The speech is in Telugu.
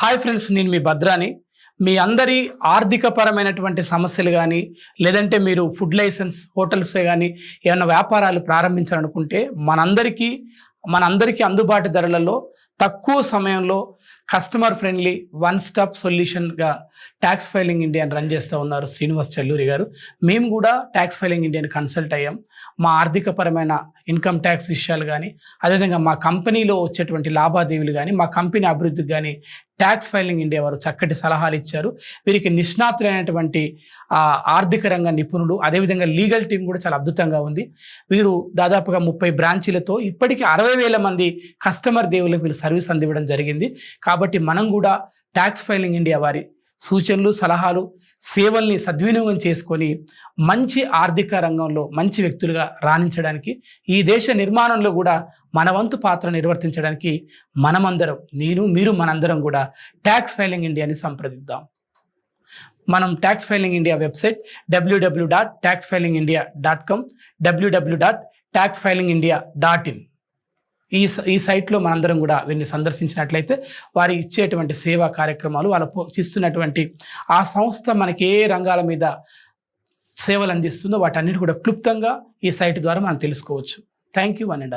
హాయ్ ఫ్రెండ్స్, నేను మీ భద్రాని. మీ అందరి ఆర్థికపరమైనటువంటి సమస్యలు కానీ, లేదంటే మీరు ఫుడ్ లైసెన్స్ హోటల్సే కానీ ఏమైనా వ్యాపారాలు ప్రారంభించాలనుకుంటే మనందరికీ అందుబాటు ధరలలో తక్కువ సమయంలో కస్టమర్ ఫ్రెండ్లీ వన్ స్టాప్ సొల్యూషన్గా ట్యాక్స్ ఫైలింగ్ ఇండియాని రన్ చేస్తూ ఉన్నారు శ్రీనివాస్ చల్లూరి గారు. మేము కూడా ట్యాక్స్ ఫైలింగ్ ఇండియాని కన్సల్ట్ అయ్యాం. మా ఆర్థికపరమైన ఇన్కమ్ ట్యాక్స్ విషయాలు కానీ, అదేవిధంగా మా కంపెనీలో వచ్చేటువంటి లావాదేవీలు కానీ, మా కంపెనీ అభివృద్ధికి కానీ ట్యాక్స్ ఫైలింగ్ ఇండియా వారు చక్కటి సలహాలు ఇచ్చారు. వీరికి నిష్ణాతులైనటువంటి ఆర్థిక రంగ నిపుణులు, అదేవిధంగా లీగల్ టీం కూడా చాలా అద్భుతంగా ఉంది. వీరు దాదాపుగా 30 బ్రాంచీలతో ఇప్పటికీ 60,000 మంది కస్టమర్ దేవులకు వీళ్ళు సర్వీస్ అందివ్వడం జరిగింది. కాబట్టి మనం కూడా ట్యాక్స్ ఫైలింగ్ ఇండియా వారి సూచనలు, సలహాలు, సేవల్ని సద్వినియోగం చేసుకొని మంచి ఆర్థిక రంగంలో మంచి వ్యక్తులుగా రాణించడానికి, ఈ దేశ నిర్మాణంలో కూడా మన వంతు పాత్ర నిర్వర్తించడానికి మీరు మనందరం కూడా ట్యాక్స్ ఫైలింగ్ ఇండియాని సంప్రదిద్దాం. మనం tax filing India website www.taxfilingindia.com, www.taxfilingindia.in ఈ సైట్లో మనందరం కూడా వీరిని సందర్శించినట్లయితే వారి ఇచ్చేటువంటి సేవా కార్యక్రమాలు, వాళ్ళు ఇస్తున్నటువంటి ఆ సంస్థ మనకి ఏ రంగాల మీద సేవలు అందిస్తుందో వాటన్నిటి కూడా క్లుప్తంగా ఈ సైట్ ద్వారా మనం తెలుసుకోవచ్చు. Thank you one and all.